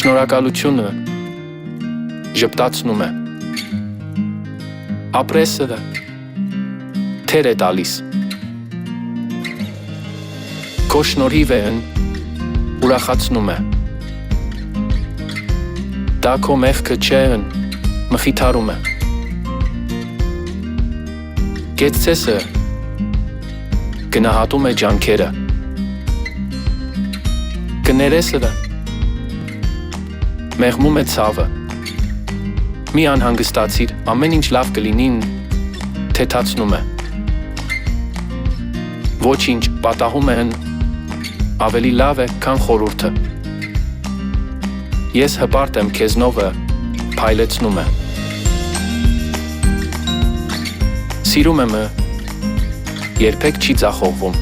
Շնորհակալությունը ժպտացնում է։ Ապրեսը թեր է տալիս։ Քո շնորհիվն ուրախացնում է։ Դա քո մեղքը չէ, մխիթարում է։ Գեցցեսը գնահատում է ջանքերը։ Կներեսը մեղմում է ցավը։ Մի անհանգստացիր, ամեն ինչ լավ կլինին, թեթացնում է։ Ոչինչ պատահում են ավելի լավ է, քան խորհուրդը։ Ես հպարտ եմ քեզնովը փայլեցնում է։ Սիրում եմ երբեք չի ձախողվում։